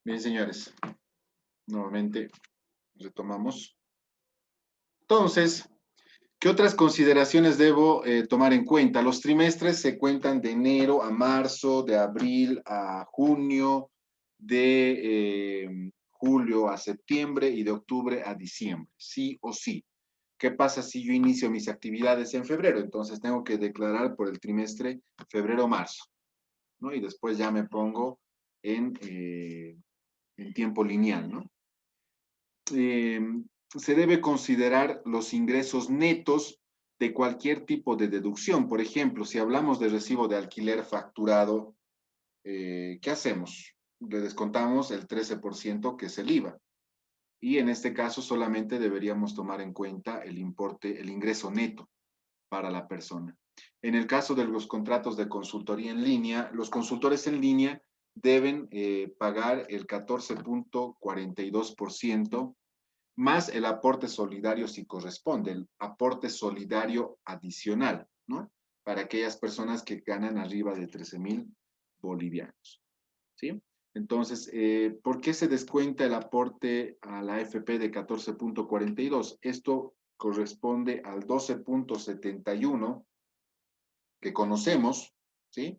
Bien, señores, nuevamente retomamos. Entonces, ¿qué otras consideraciones debo tomar en cuenta? Los trimestres se cuentan de enero a marzo, de abril a junio, de julio a septiembre y de octubre a diciembre, sí o sí. ¿Qué pasa si yo inicio mis actividades en febrero? Entonces tengo que declarar por el trimestre febrero-marzo, ¿no? Y después ya me pongo en tiempo lineal, ¿no? eh, se debe considerar los ingresos netos de cualquier tipo de deducción. Por ejemplo, si hablamos de recibo de alquiler facturado, ¿qué hacemos? Le descontamos el 13% que es el IVA. Y en este caso solamente deberíamos tomar en cuenta el importe, el ingreso neto para la persona. En el caso de los contratos de consultoría en línea, los consultores en línea deben pagar el 14.42% más el aporte solidario si corresponde, el aporte solidario adicional, ¿no? Para aquellas personas que ganan arriba de 13,000 bolivianos, ¿sí? Entonces, ¿por qué se descuenta el aporte a la AFP de 14.42? Esto corresponde al 12.71 que conocemos, ¿sí?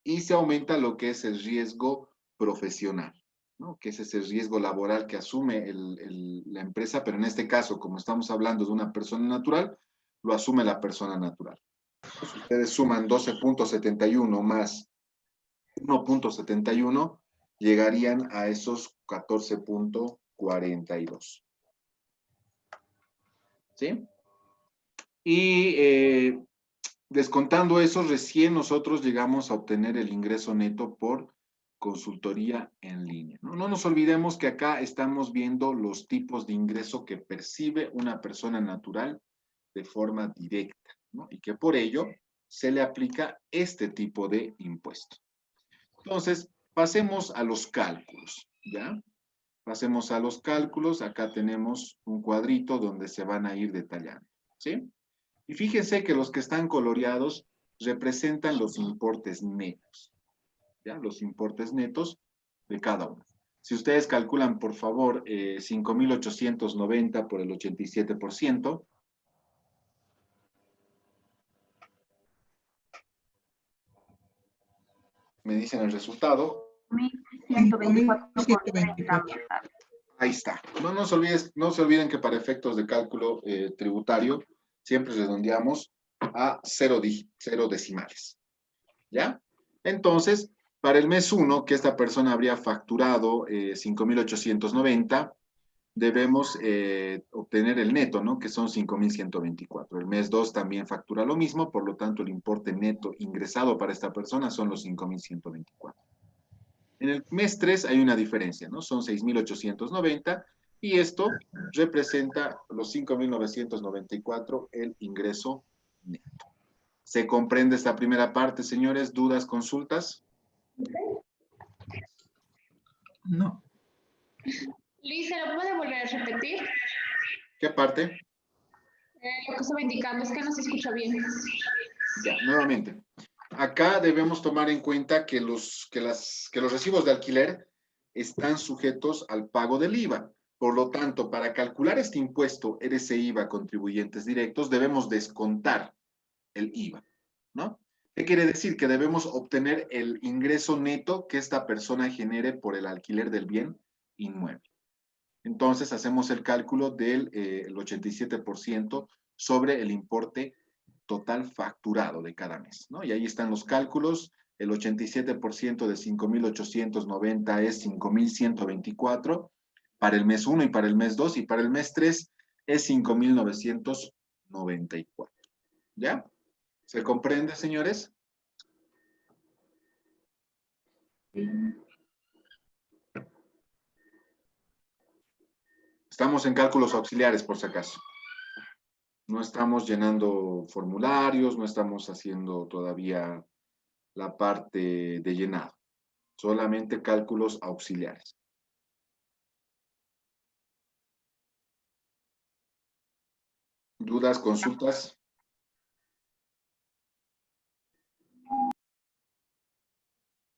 Y se aumenta lo que es el riesgo profesional, ¿no? Que es ese riesgo laboral que asume la empresa, pero en este caso, como estamos hablando de una persona natural, lo asume la persona natural. Si ustedes suman 12.71 más 1.71, llegarían a esos 14.42. ¿Sí? Y descontando eso, recién nosotros llegamos a obtener el ingreso neto por consultoría en línea. No, no nos olvidemos que acá estamos viendo los tipos de ingreso que percibe una persona natural de forma directa, ¿no? Y que por ello se le aplica este tipo de impuesto. Entonces, pasemos a los cálculos, ¿ya? Pasemos a los cálculos. Acá tenemos un cuadrito donde se van a ir detallando, ¿sí? Y fíjense que los que están coloreados representan los importes netos, ¿ya? Los importes netos de cada uno. Si ustedes calculan, por favor, 5,890 por el 87%, me dicen el resultado. 1124,30 me sale. Ahí está. No se olviden que para efectos de cálculo tributario siempre redondeamos a cero decimales. ¿Ya? Entonces, para el mes 1, que esta persona habría facturado 5,890, debemos obtener el neto, ¿no? Que son 5,124. El mes 2 también factura lo mismo, por lo tanto, el importe neto ingresado para esta persona son los 5,124. En el mes 3 hay una diferencia, ¿no? Son 6,890 y esto representa los 5,994 el ingreso neto. ¿Se comprende esta primera parte, señores? ¿Dudas, consultas? No. Liz, ¿se lo puede volver a repetir? ¿Qué parte? Lo que estaba indicando es que no se escucha bien. Ya, nuevamente. Acá debemos tomar en cuenta que los recibos de alquiler están sujetos al pago del IVA. Por lo tanto, para calcular este impuesto, ese IVA contribuyentes directos, debemos descontar el IVA, ¿no? ¿Qué quiere decir? Que debemos obtener el ingreso neto que esta persona genere por el alquiler del bien inmueble. Entonces, hacemos el cálculo del 87% sobre el importe total facturado de cada mes, ¿no? Y ahí están los cálculos. El 87% de 5,890 es 5,124 para el mes 1 y para el mes 2, y para el mes 3 es 5,994. ¿Ya? ¿Se comprende, señores? Estamos en cálculos auxiliares, por si acaso. No estamos llenando formularios, no estamos haciendo todavía la parte de llenado. Solamente cálculos auxiliares. ¿Dudas, consultas?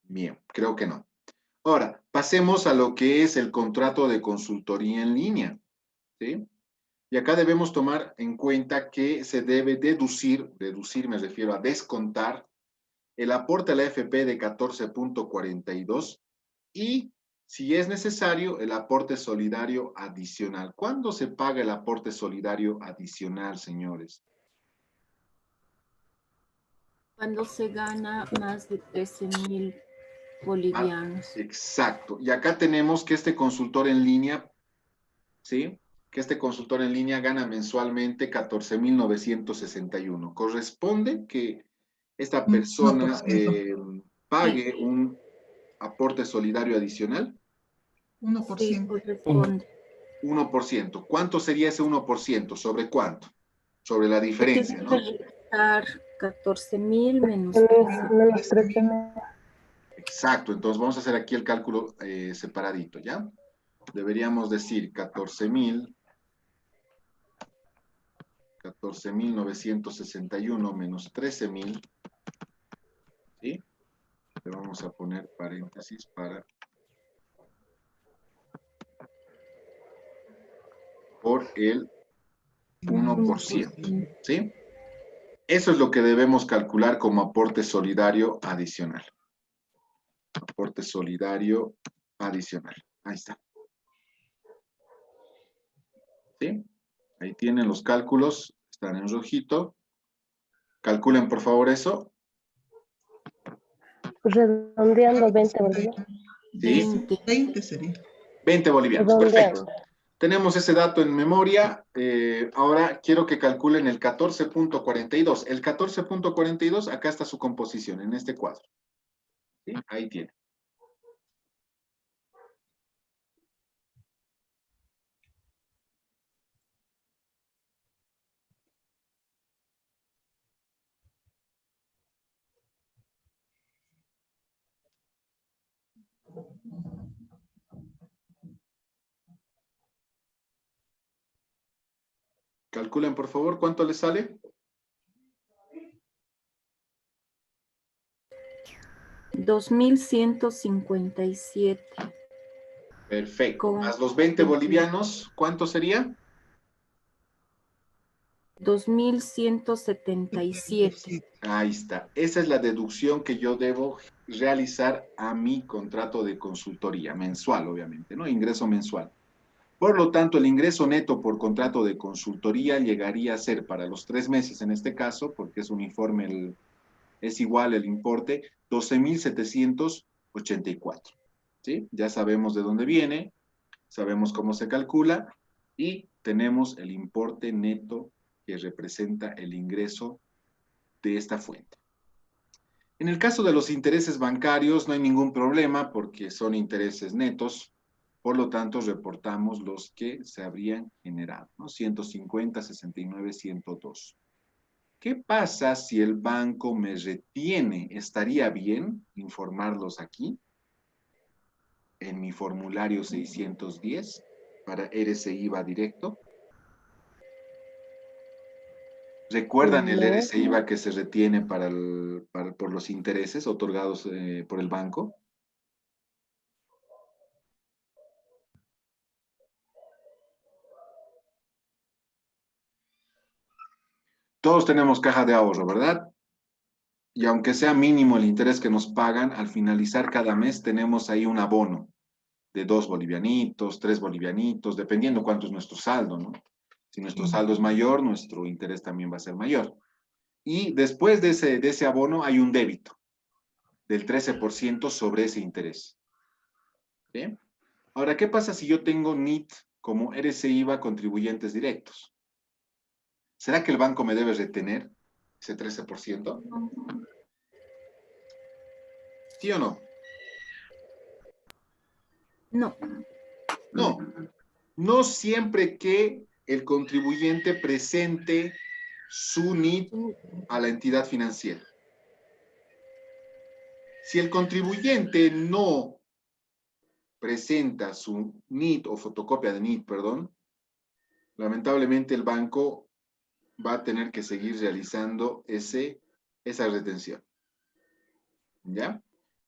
Bien, creo que no. Ahora, pasemos a lo que es el contrato de consultoría en línea, ¿sí? Y acá debemos tomar en cuenta que se debe deducir me refiero a descontar, el aporte a la AFP de 14.42 y, si es necesario, el aporte solidario adicional. ¿Cuándo se paga el aporte solidario adicional, señores? Cuando se gana más de 13.000 Ah, bolivianos. exacto. Y acá tenemos que este consultor en línea, ¿sí? Que este consultor en línea gana mensualmente 14.961. Corresponde que esta persona 1%. pague un aporte solidario adicional. Sí, 1%. corresponde. 1%. ¿Cuánto sería ese 1%? ¿Sobre cuánto? Sobre la Tiene diferencia, que ¿no? restar 14.000 menos Menos 13. Exacto. Entonces vamos a hacer aquí el cálculo separadito, ¿ya? Deberíamos decir 14.961 menos 13.000, ¿sí? Le vamos a poner paréntesis para por el 1%, ¿sí? Eso es lo que debemos calcular como aporte solidario adicional. Aporte solidario adicional. Ahí está. ¿Sí? Ahí tienen los cálculos, están en rojito. Calculen por favor eso. Redondeando 20 bolivianos. ¿Sí? 20 sería. 20 bolivianos, perfecto. Redondeando. Tenemos ese dato en memoria. Ahora quiero que calculen el 14.42. El 14.42, acá está su composición, en este cuadro. ¿Sí? Ahí tiene. Calculen, por favor, ¿cuánto les sale? 2.157. Perfecto. Con Más los 20 bolivianos, ¿cuánto sería? 2.177. Ahí está. Esa es la deducción que yo debo realizar a mi contrato de consultoría, mensual, obviamente, ¿no? Ingreso mensual. Por lo tanto, el ingreso neto por contrato de consultoría llegaría a ser para los 3 meses, en este caso, porque es uniforme, es igual el importe, 12.784. ¿Sí? Ya sabemos de dónde viene, sabemos cómo se calcula y tenemos el importe neto que representa el ingreso de esta fuente. En el caso de los intereses bancarios no hay ningún problema porque son intereses netos, por lo tanto reportamos los que se habrían generado, ¿no? 150, 69, 102. ¿Qué pasa si el banco me retiene? ¿Estaría bien informarlos aquí en mi formulario 610 para RCIVA directo? ¿Recuerdan el No. RCIVA que se retiene por los intereses otorgados por el banco? Todos tenemos caja de ahorro, ¿verdad? Y aunque sea mínimo el interés que nos pagan, al finalizar cada mes tenemos ahí un abono de 2 bolivianitos, 3 bolivianitos, dependiendo cuánto es nuestro saldo, ¿no? Si nuestro saldo es mayor, nuestro interés también va a ser mayor. Y después de ese abono hay un débito del 13% sobre ese interés. ¿Bien? Ahora, ¿qué pasa si yo tengo NIT como RCIVA contribuyentes directos? ¿Será que el banco me debe retener ese 13%? ¿Sí o no? No, No, no siempre que el contribuyente presente su NIT a la entidad financiera. Si el contribuyente no presenta su NIT o fotocopia de NIT, perdón, lamentablemente el banco va a tener que seguir realizando esa retención. ¿Ya?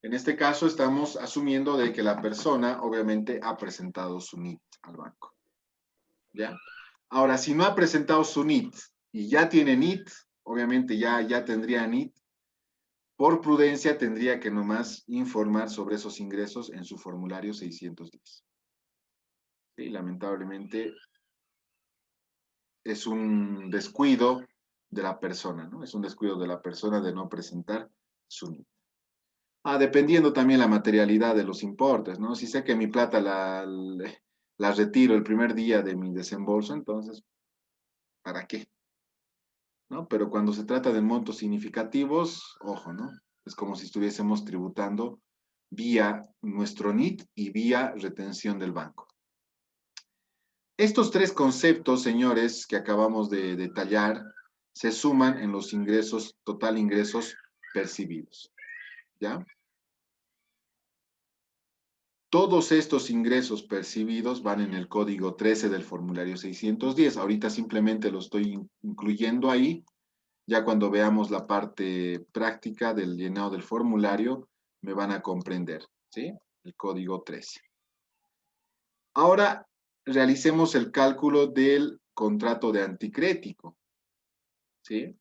En este caso estamos asumiendo de que la persona obviamente ha presentado su NIT al banco. ¿Ya? Ahora, si no ha presentado su NIT y ya tiene NIT, obviamente ya tendría NIT, por prudencia tendría que nomás informar sobre esos ingresos en su formulario 610. Sí, lamentablemente es un descuido de la persona, ¿no? Es un descuido de la persona de no presentar su NIT. Dependiendo también la materialidad de los importes, ¿no? Si sé que mi plata la retiro el primer día de mi desembolso, entonces, ¿para qué? ¿No? Pero cuando se trata de montos significativos, ojo, ¿no? Es como si estuviésemos tributando vía nuestro NIT y vía retención del banco. Estos tres conceptos, señores, que acabamos de detallar, se suman en los ingresos, total ingresos percibidos. ¿Ya? Todos estos ingresos percibidos van en el código 13 del formulario 610. Ahorita simplemente lo estoy incluyendo ahí. Ya cuando veamos la parte práctica del llenado del formulario, me van a comprender, ¿sí? El código 13. Ahora, realicemos el cálculo del contrato de anticrético, ¿sí?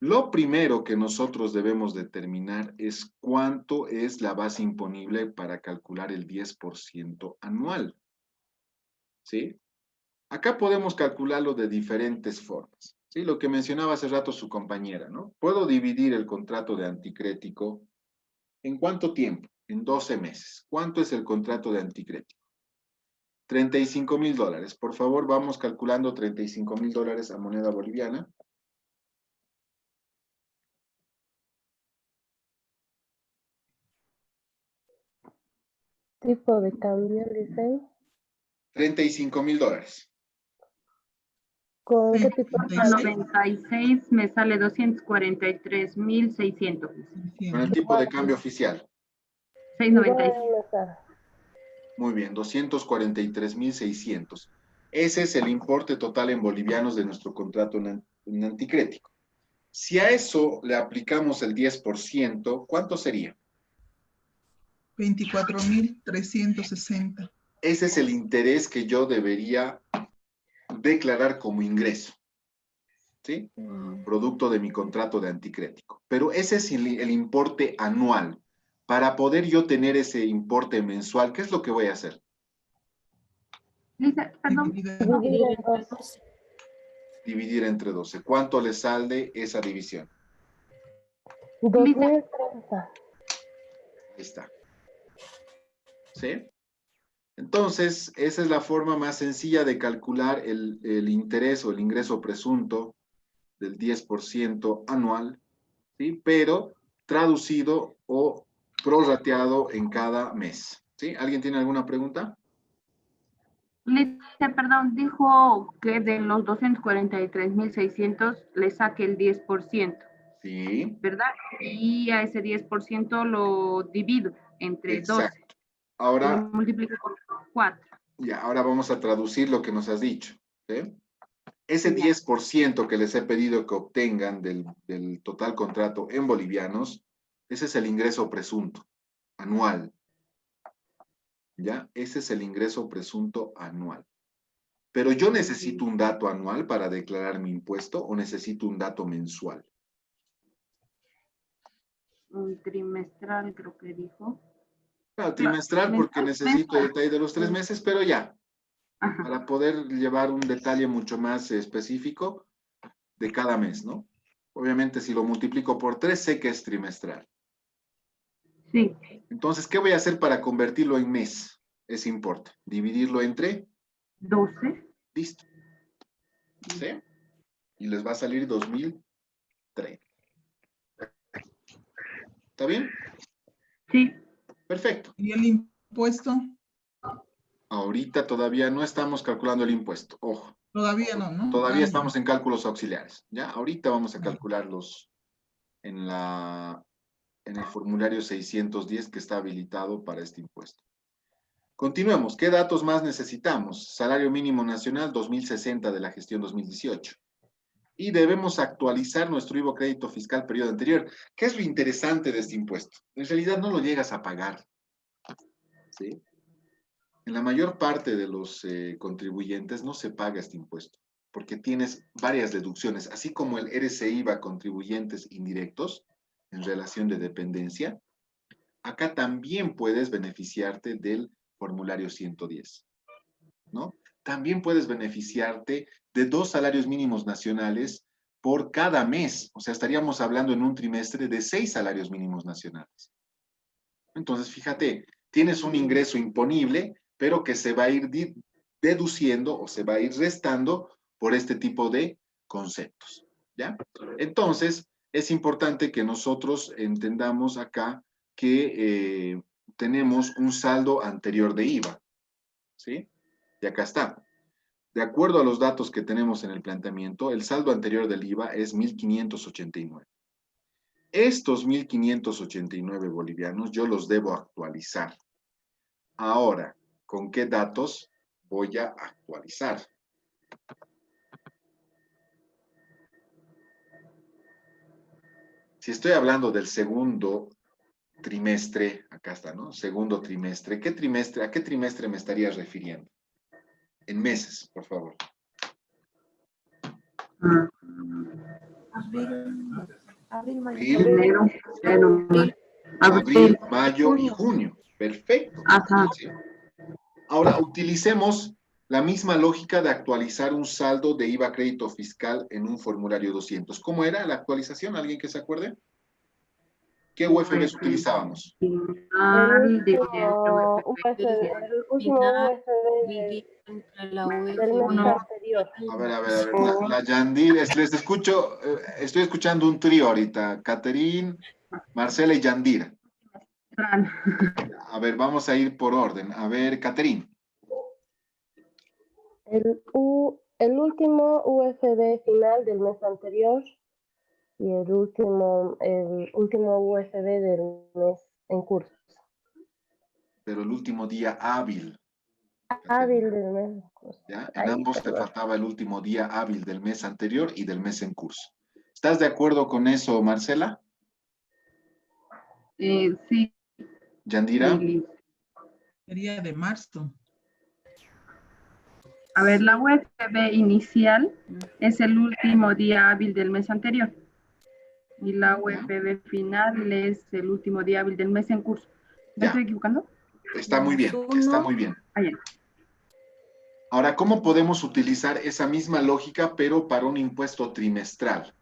Lo primero que nosotros debemos determinar es cuánto es la base imponible para calcular el 10% anual, ¿sí? Acá podemos calcularlo de diferentes formas, ¿sí? Lo que mencionaba hace rato su compañera, ¿no? Puedo dividir el contrato de anticrético ¿en cuánto tiempo? En 12 meses. ¿Cuánto es el contrato de anticrético? $35,000. Por favor, vamos calculando $35,000 a moneda boliviana. Tipo de cambio, dice. $35,000. ¿Con qué tipo de cambio? 96 me sale 243.600. Con el tipo de cambio oficial. 696. Igual me sale. Muy bien, 243,600. Ese es el importe total en bolivianos de nuestro contrato en anticrético. Si a eso le aplicamos el 10%, ¿cuánto sería? 24.360. Ese es el interés que yo debería declarar como ingreso, ¿sí? Producto de mi contrato de anticrético. Pero ese es el importe anual. Para poder yo tener ese importe mensual, ¿qué es lo que voy a hacer? Lisa, perdón. Dividida Dividir en dos. Dividir entre 12. ¿Cuánto le sale esa división? 2030. Ahí está. ¿Sí? Entonces, esa es la forma más sencilla de calcular el interés o el ingreso presunto del 10% anual, ¿sí? Pero traducido o prorrateado en cada mes, ¿sí? ¿Alguien tiene alguna pregunta? Lisa, perdón, dijo que de los 243.600 le saque el 10%, Sí, ¿verdad? Y a ese 10% lo divido entre 12 exacto. y lo Ahora, multiplico por 4. ya, ahora vamos a traducir lo que nos has dicho, ¿sí? Ese Ya. 10% que les he pedido que obtengan del total contrato en bolivianos, ese es el ingreso presunto anual. ¿Ya? Ese es el ingreso presunto anual. Pero yo necesito un dato anual para declarar mi impuesto o necesito un dato mensual. Un trimestral, creo que dijo. Claro, trimestral porque necesito el detalle de los 3 Sí. meses, pero ya, Ajá. para poder llevar un detalle mucho más específico de cada mes, ¿no? Obviamente, si lo multiplico por 3, sé que es trimestral. Sí. Entonces, ¿qué voy a hacer para convertirlo en mes? Ese importe. Dividirlo entre 12. Listo. ¿Sí? Y les va a salir 2030. ¿Está bien? Sí. Perfecto. ¿Y el impuesto? Ahorita todavía no estamos calculando el impuesto. Ojo. Todavía no, ¿no? Todavía Ah, estamos ya. en cálculos auxiliares. ¿Ya? Ahorita vamos a calcularlos en el formulario 610 que está habilitado para este impuesto. Continuemos. ¿Qué datos más necesitamos? Salario mínimo nacional 2060 de la gestión 2018. y debemos actualizar nuestro IVA crédito fiscal periodo anterior. ¿Qué es lo interesante de este impuesto? En realidad no lo llegas a pagar, ¿sí? En la mayor parte de los contribuyentes no se paga este impuesto, porque tienes varias deducciones, así como el RCIVA contribuyentes indirectos en relación de dependencia. Acá también puedes beneficiarte del formulario 110, ¿no? También puedes beneficiarte de 2 salarios mínimos nacionales por cada mes. O sea, estaríamos hablando en un trimestre de 6 salarios mínimos nacionales. Entonces, fíjate, tienes un ingreso imponible, pero que se va a ir deduciendo o se va a ir restando por este tipo de conceptos, ¿ya? Entonces, es importante que nosotros entendamos acá que tenemos un saldo anterior de IVA, ¿sí? Y acá está. De acuerdo a los datos que tenemos en el planteamiento, el saldo anterior del IVA es 1.589. Estos 1.589 bolivianos yo los debo actualizar. Ahora, ¿con qué datos voy a actualizar? Si estoy hablando del segundo trimestre, acá está, ¿no? Segundo trimestre. ¿A qué trimestre me estaría refiriendo? En meses, por favor. Enero, Abril, mayo y junio. Perfecto. Ajá. ¿Sí? Ahora, utilicemos la misma lógica de actualizar un saldo de IVA crédito fiscal en un formulario 200. ¿Cómo era la actualización? ¿Alguien que se acuerde? ¿Qué UFBs utilizábamos? El último USD, el último Final, USD entre la del mes UF1 anterior. A ver. La Yandir, les escucho, estoy escuchando un trío ahorita. Caterín, Marcela y Yandir. A ver, vamos a ir por orden. A ver, Caterín. El último USD final del mes anterior y el último USD del mes en curso. Pero el último día hábil. Hábil del mes en curso. ¿Ya? En ambos te faltaba el último día hábil del mes anterior y del mes en curso. ¿Estás de acuerdo con eso, Marcela? Sí. ¿Yandira? Sería de marzo. A ver, la UFB inicial es el último día hábil del mes anterior. Y la UFB final es el último día hábil del mes en curso. ¿Me estoy equivocando? Está muy bien, está muy bien. Ahora, ¿cómo podemos utilizar esa misma lógica, pero para un impuesto trimestral?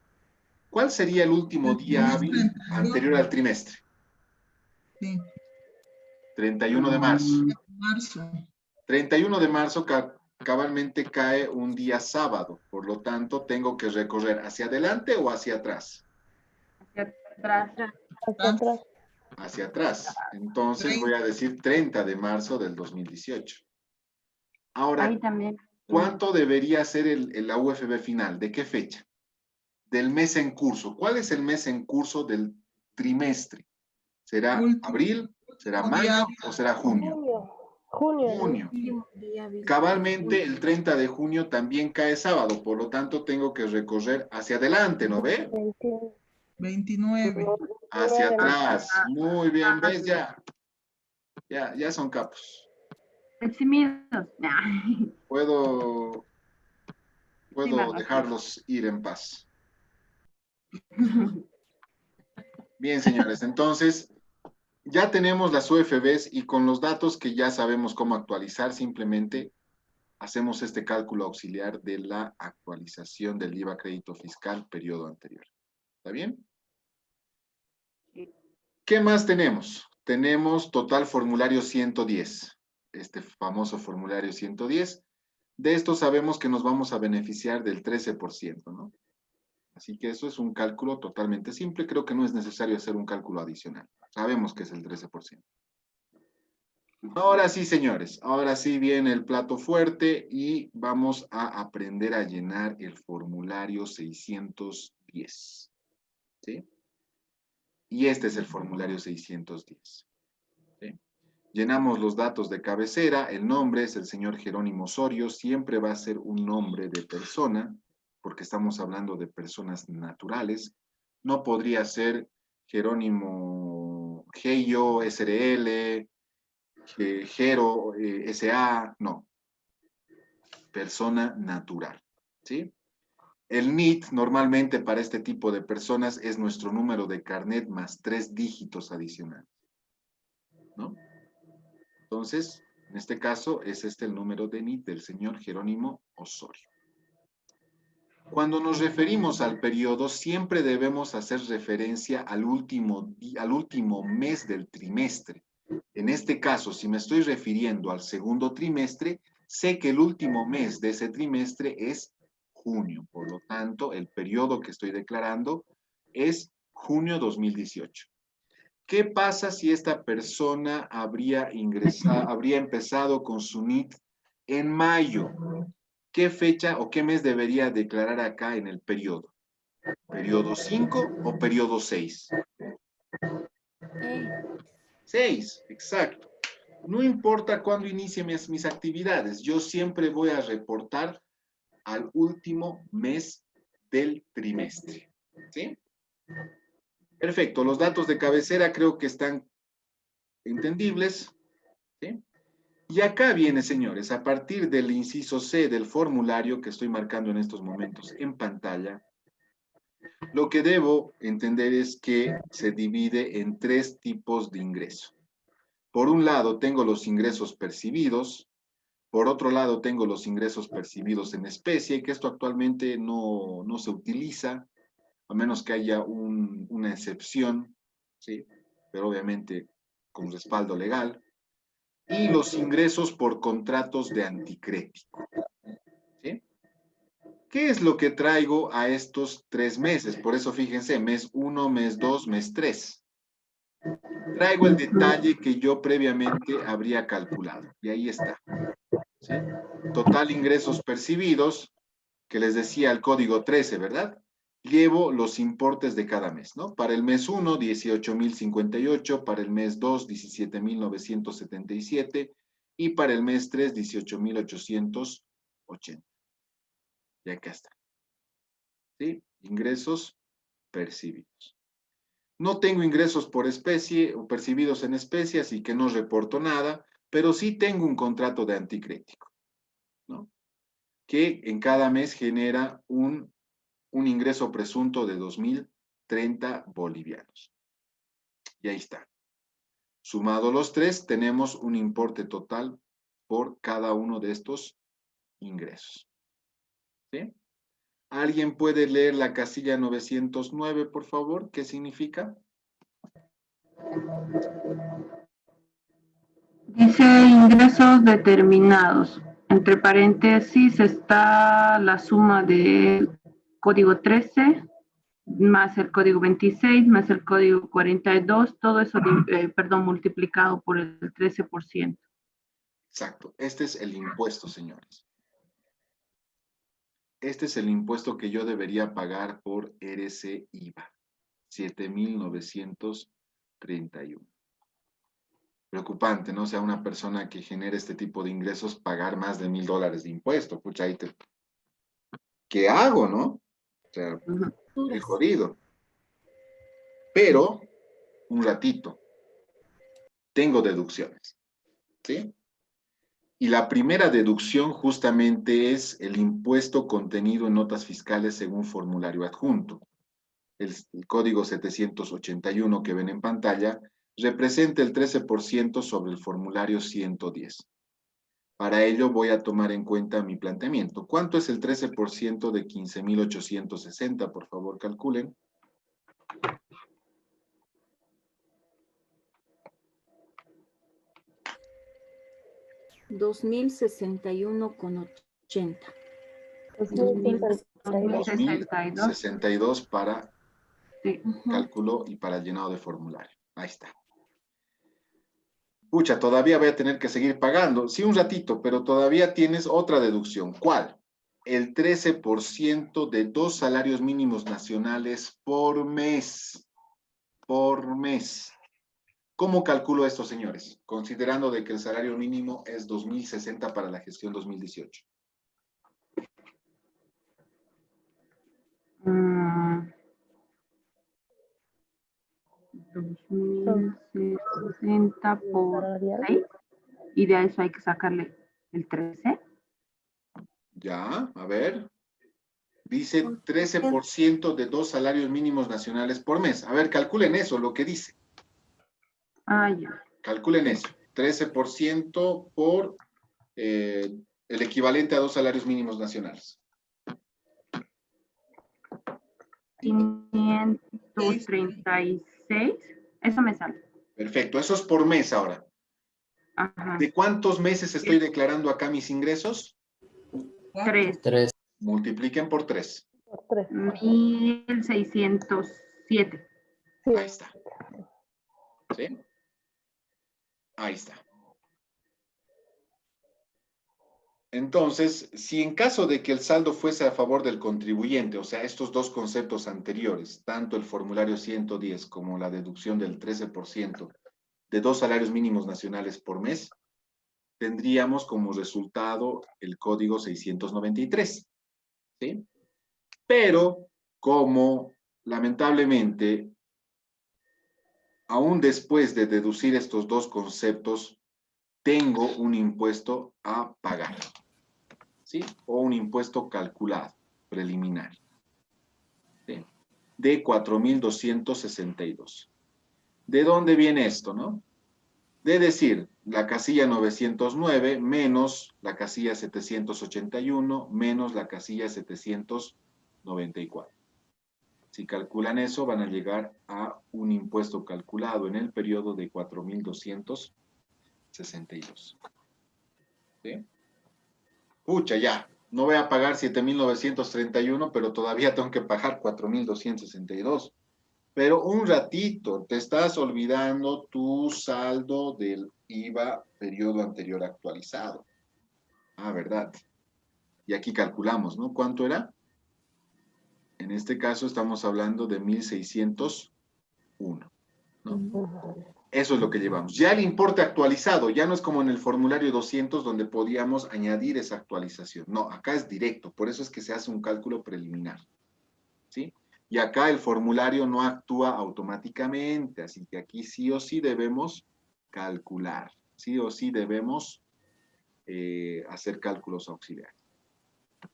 ¿Cuál sería el último día hábil anterior al trimestre? Sí. 31 de marzo. Marzo. 31 de marzo cabalmente cae un día sábado, por lo tanto tengo que recorrer hacia adelante o hacia atrás. Hacia atrás. Hacia atrás. Hacia atrás. Entonces voy a decir 30 de marzo del 2018. Ahora, Ahí también. ¿cuánto debería ser la UFB final? ¿De qué fecha? Del mes en curso. ¿Cuál es el mes en curso del trimestre? ¿Será abril, será mayo o será junio? Junio. Cabalmente el 30 de junio también cae sábado, por lo tanto tengo que recorrer hacia adelante, ¿no ve? 29. Hacia atrás. Muy bien, ¿ves? Ya son capos. Eximidos. Puedo dejarlos ir en paz. Bien, señores, entonces ya tenemos las UFBs y con los datos que ya sabemos cómo actualizar, simplemente hacemos este cálculo auxiliar de la actualización del IVA crédito fiscal periodo anterior. ¿Está bien? ¿Qué más tenemos? Tenemos total formulario 110, este famoso formulario 110. De esto sabemos que nos vamos a beneficiar del 13%, ¿no? Así que eso es un cálculo totalmente simple. Creo que no es necesario hacer un cálculo adicional. Sabemos que es el 13%. Ahora sí, señores. Ahora sí viene el plato fuerte y vamos a aprender a llenar el formulario 610. ¿Sí? Y este es el formulario 610. ¿Sí? Llenamos los datos de cabecera. El nombre es el señor Jerónimo Osorio. Siempre va a ser un nombre de persona. porque estamos hablando de personas naturales. No podría ser Jerónimo Geyo, SRL, Jero, SA, no. Persona natural, ¿sí? El NIT normalmente para este tipo de personas es nuestro número de carnet más 3 dígitos adicionales, ¿no? Entonces, en este caso, es este el número de NIT del señor Jerónimo Osorio. Cuando nos referimos al periodo, siempre debemos hacer referencia al último mes del trimestre. En este caso, si me estoy refiriendo al segundo trimestre, sé que el último mes de ese trimestre es junio. Por lo tanto, el periodo que estoy declarando es junio 2018. ¿Qué pasa si esta persona habría empezado con su NIT en mayo? ¿Qué fecha o qué mes debería declarar acá en el periodo? ¿Periodo 5 o periodo 6? 6, exacto. No importa cuándo inicie mis actividades, yo siempre voy a reportar al último mes del trimestre. ¿Sí? Perfecto, los datos de cabecera creo que están entendibles. ¿Sí? Y acá viene, señores, a partir del inciso C del formulario que estoy marcando en estos momentos en pantalla, lo que debo entender es que se divide en 3 tipos de ingreso. Por un lado, tengo los ingresos percibidos. Por otro lado, tengo los ingresos percibidos en especie, que esto actualmente no se utiliza, a menos que haya una excepción, ¿sí? Pero obviamente con respaldo legal. Y los ingresos por contratos de anticrético. ¿Sí? ¿Qué es lo que traigo a estos 3 meses? Por eso fíjense, mes 1, mes 2, mes 3. Traigo el detalle que yo previamente habría calculado. Y ahí está. ¿Sí? Total ingresos percibidos, que les decía el código 13, ¿verdad? Llevo los importes de cada mes, ¿no? Para el mes 1, 18,058, para el mes 2, 17,977 y para el mes 3, 18,880. Y acá está. ¿Sí? Ingresos percibidos. No tengo ingresos por especie o percibidos en especie, así que no reporto nada, pero sí tengo un contrato de anticrético, ¿no? Que en cada mes genera un ingreso presunto de 2,030 bolivianos. Y ahí está. Sumado los 3, tenemos un importe total por cada uno de estos ingresos. ¿Sí? ¿Alguien puede leer la casilla 909, por favor? ¿Qué significa? Dice ingresos determinados. Entre paréntesis está la suma del código 13 más el código 26 más el código 42, todo eso, multiplicado por el 13%. Exacto. Este es el impuesto, señores. Este es el impuesto que yo debería pagar por RC-IVA. 7,931. Preocupante, ¿no? O sea, una persona que genere este tipo de ingresos pagar más de $1,000 de impuesto. Pucha, ahí ¿qué hago, no? O sea, he jodido. Pero, un ratito, tengo deducciones, ¿sí? Y la primera deducción justamente es el impuesto contenido en notas fiscales según formulario adjunto. El código 781 que ven en pantalla representa el 13% sobre el formulario 110. Para ello voy a tomar en cuenta mi planteamiento. ¿Cuánto es el 13% de 15,860? Por favor, calculen. $2,061,80. 2,062 para Sí. cálculo y para el llenado de formulario. Ahí está. Pucha, todavía voy a tener que seguir pagando. Sí, un ratito, pero todavía tienes otra deducción. ¿Cuál? El 13% de 2 salarios mínimos nacionales por mes. Por mes. ¿Cómo calculo esto, señores? Considerando de que el salario mínimo es 2,060 para la gestión 2018. 2060 por Salarial. 6. Y de eso hay que sacarle el 13. Ya, a ver. Dice 13% de 2 salarios mínimos nacionales por mes. A ver, calculen eso, lo que dice. Ah, ya. Calculen eso. 13% por el equivalente a 2 salarios mínimos nacionales. 536. Eso me sale. Perfecto, eso es por mes ahora. Ajá. ¿De cuántos meses estoy declarando acá mis ingresos? 3. 3. Multipliquen por 3. Por 3. 1607. Sí. Ahí está. ¿Sí? Ahí está. Entonces, si en caso de que el saldo fuese a favor del contribuyente, o sea, estos dos conceptos anteriores, tanto el formulario 110 como la deducción del 13% de 2 salarios mínimos nacionales por mes, tendríamos como resultado el código 693. ¿Sí? Pero, como lamentablemente, aún después de deducir estos dos conceptos, tengo un impuesto a pagar. ¿Sí? O un impuesto calculado, preliminar. ¿Sí? De 4,262. ¿De dónde viene esto, no? De decir, la casilla 909 menos la casilla 781 menos la casilla 794. Si calculan eso, van a llegar a un impuesto calculado en el periodo de 4,262. ¿Sí? Pucha, ya, no voy a pagar 7,931, pero todavía tengo que pagar 4,262. Pero un ratito, te estás olvidando tu saldo del IVA periodo anterior actualizado. Ah, ¿verdad? Y aquí calculamos, ¿no? ¿Cuánto era? En este caso estamos hablando de 1,601, ¿no? Eso es lo que llevamos. Ya el importe actualizado, ya no es como en el formulario 200 donde podíamos añadir esa actualización. No, acá es directo, por eso es que se hace un cálculo preliminar. ¿Sí? Y acá el formulario no actúa automáticamente, así que aquí sí o sí debemos calcular, sí o sí debemos hacer cálculos auxiliares.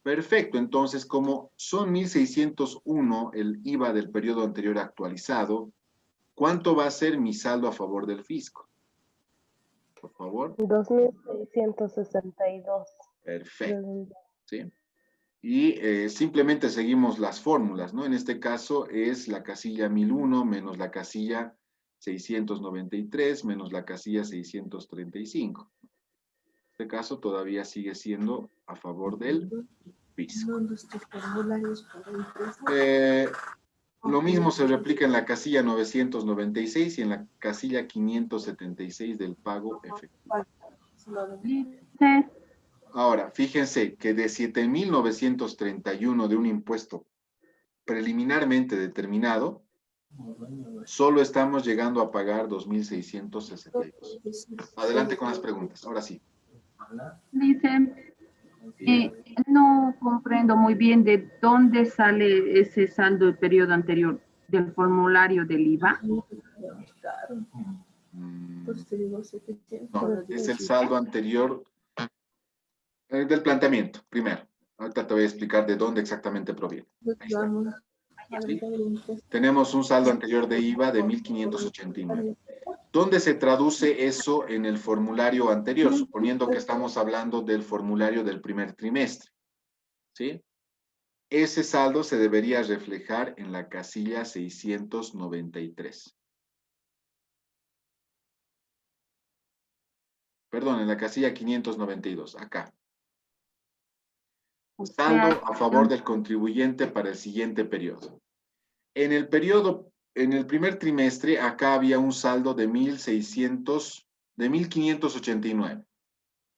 Perfecto, entonces como son 1,601 el IVA del periodo anterior actualizado, ¿cuánto va a ser mi saldo a favor del fisco? Por favor. 2,662. Perfecto. ¿Sí? Y simplemente seguimos las fórmulas, ¿no? En este caso es la casilla 1001 menos la casilla 693 menos la casilla 635. En este caso todavía sigue siendo a favor del fisco. Lo mismo se replica en la casilla 996 y en la casilla 576 del pago efectivo. Dice, Ahora, fíjense que de 7,931 de un impuesto preliminarmente determinado, solo estamos llegando a pagar 2,662. Adelante con las preguntas, ahora sí. dice, no comprendo muy bien de dónde sale ese saldo del periodo anterior del formulario del IVA. No, es el saldo anterior del planteamiento, primero. Ahorita te voy a explicar de dónde exactamente proviene. Ahí está. ¿Sí? Tenemos un saldo anterior de IVA de 1,589. ¿Dónde se traduce eso en el formulario anterior? Suponiendo que estamos hablando del formulario del primer trimestre. ¿Sí? Ese saldo se debería reflejar en la casilla 693. Perdón, en la casilla 592, acá. O Saldo sea, a favor del contribuyente para el siguiente periodo. En el primer trimestre, acá había un saldo de 1,589.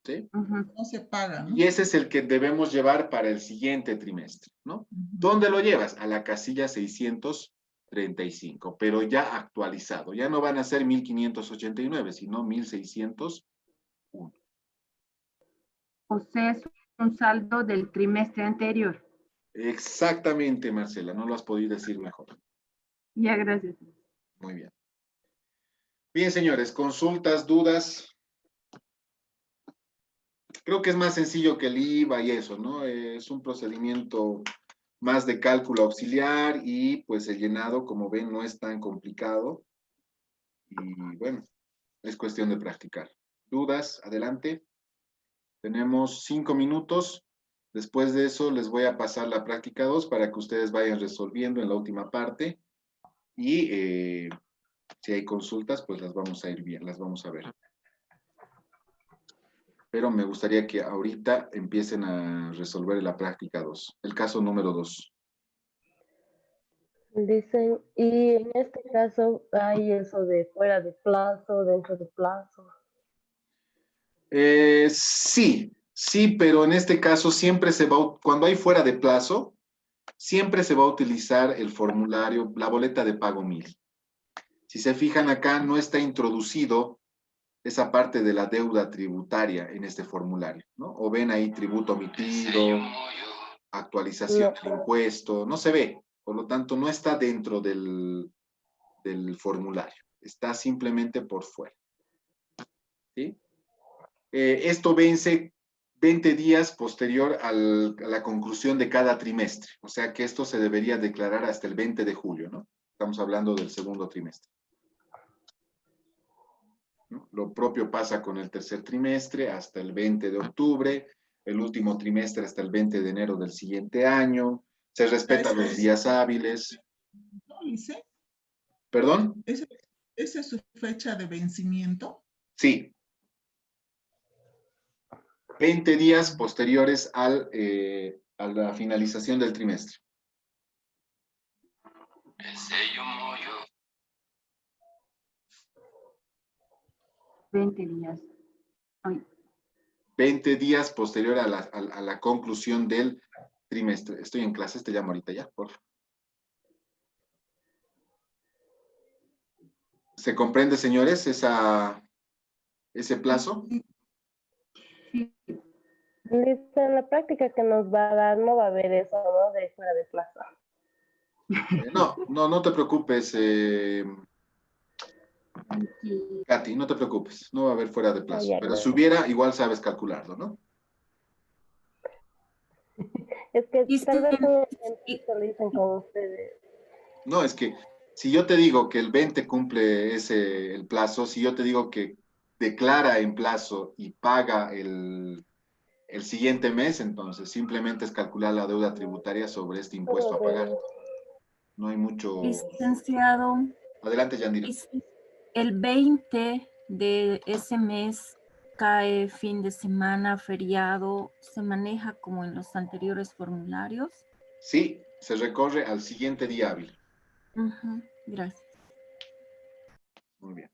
¿Sí? No se paga, ¿no? Y ese es el que debemos llevar para el siguiente trimestre, ¿no? ¿Dónde lo llevas? A la casilla 635, pero ya actualizado. Ya no van a ser 1,589, sino 1,601. o sea, es un saldo del trimestre anterior. Exactamente, Marcela, no lo has podido decir mejor. Ya, gracias. Muy bien. Bien, señores, consultas, dudas. Creo que es más sencillo que el IVA y eso, ¿no? Es un procedimiento más de cálculo auxiliar y pues el llenado, como ven, no es tan complicado. Y bueno, es cuestión de practicar. ¿Dudas? Adelante. Tenemos 5 minutos. Después de eso les voy a pasar la práctica 2 para que ustedes vayan resolviendo en la última parte. Y si hay consultas, pues las vamos a ir bien, las vamos a ver. Pero me gustaría que ahorita empiecen a resolver la práctica 2, el caso número 2. Dicen, y en este caso hay eso de fuera de plazo, dentro de plazo. Sí, pero en este caso siempre se va, cuando hay fuera de plazo, siempre se va a utilizar el formulario, la boleta de pago 1000. Si se fijan acá, no está introducido esa parte de la deuda tributaria en este formulario, ¿no? O ven ahí tributo omitido, actualización de impuesto, no se ve, por lo tanto no está dentro del formulario, está simplemente por fuera. ¿Sí? Esto vence 20 días posterior a la conclusión de cada trimestre, o sea que esto se debería declarar hasta el 20 de julio, ¿no? Estamos hablando del segundo trimestre. ¿No? Lo propio pasa con el tercer trimestre hasta el 20 de octubre, el último trimestre hasta el 20 de enero del siguiente año, se respetan los días hábiles. ¿No dice? ¿Perdón? ¿Esa es su fecha de vencimiento? Sí. 20 días posteriores a la finalización del trimestre. El sello moyo. 20 días. Ay, 20 días posterior a la conclusión del trimestre. Estoy en clases, te llamo ahorita ya, por favor. ¿Se comprende, señores, ese plazo? Dice, en la práctica que nos va a dar no va a haber eso, ¿no? De fuera de plazo. No te preocupes, Katy, no te preocupes, no va a haber fuera de plazo. Pero si hubiera, igual sabes calcularlo, ¿no? Es que Y tal vez sí, un ejemplo lo dicen con ustedes. No, es que si yo te digo que el 20 cumple el plazo, si yo te digo que declara en plazo y paga el siguiente mes, entonces simplemente es calcular la deuda tributaria sobre este impuesto a pagar. No hay mucho... licenciado, Adelante, Yandira. y si el 20 de ese mes cae fin de semana, feriado, ¿se maneja como en los anteriores formularios? Sí, se recorre al siguiente día hábil. Gracias. Muy bien.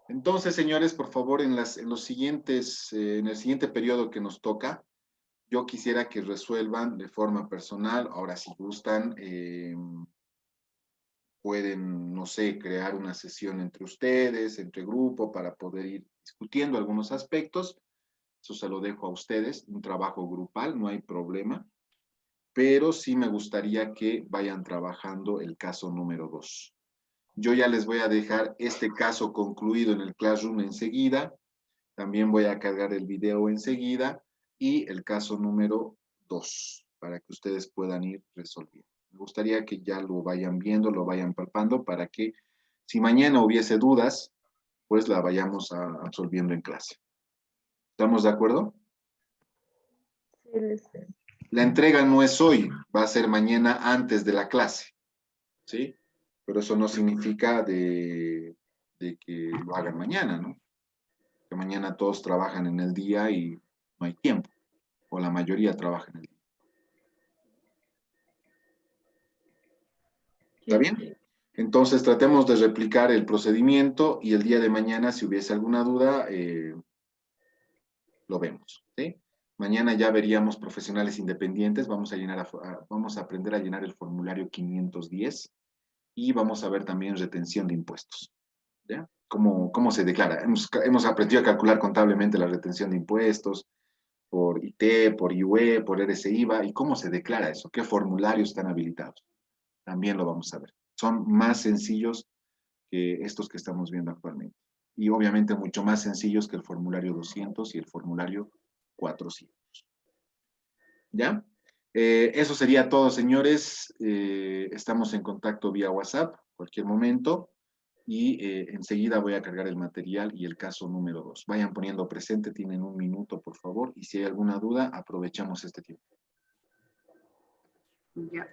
Entonces, señores, por favor, en el siguiente periodo que nos toca, yo quisiera que resuelvan de forma personal. Ahora, si gustan, pueden, no sé, crear una sesión entre ustedes, entre grupo, para poder ir discutiendo algunos aspectos. Eso se lo dejo a ustedes, un trabajo grupal, no hay problema. Pero sí me gustaría que vayan trabajando el caso número 2. Yo ya les voy a dejar este caso concluido en el Classroom enseguida. También voy a cargar el video enseguida y el caso número 2 para que ustedes puedan ir resolviendo. Me gustaría que ya lo vayan viendo, lo vayan palpando para que si mañana hubiese dudas, pues la vayamos absolviendo en clase. ¿Estamos de acuerdo? Sí, La entrega no es hoy, va a ser mañana antes de la clase. ¿Sí? Pero eso no significa de que lo hagan mañana, ¿no? Que mañana todos trabajan en el día y no hay tiempo, o la mayoría trabaja en el día. ¿Está bien? Entonces tratemos de replicar el procedimiento y el día de mañana, si hubiese alguna duda, lo vemos, ¿sí? Mañana ya veríamos profesionales independientes, vamos a aprender a llenar el formulario 510 y vamos a ver también retención de impuestos. ¿Ya? ¿Cómo se declara? Hemos aprendido a calcular contablemente la retención de impuestos por IT, por IUE, por RSIVA, y cómo se declara eso, qué formularios están habilitados. También lo vamos a ver. Son más sencillos que estos que estamos viendo actualmente. Y obviamente mucho más sencillos que el formulario 200 y el formulario 400. ¿Ya? Eso sería todo, señores. Estamos en contacto vía WhatsApp, cualquier momento. Y enseguida voy a cargar el material y el caso número 2. Vayan poniendo presente, tienen un minuto, por favor. Y si hay alguna duda, aprovechamos este tiempo. Ya.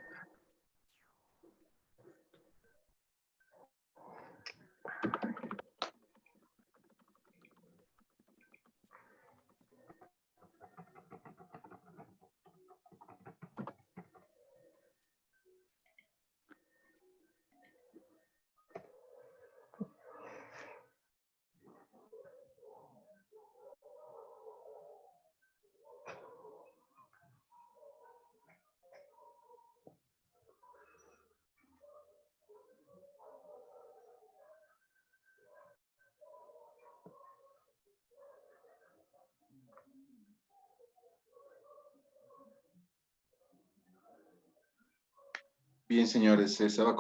Bien, señores, se va a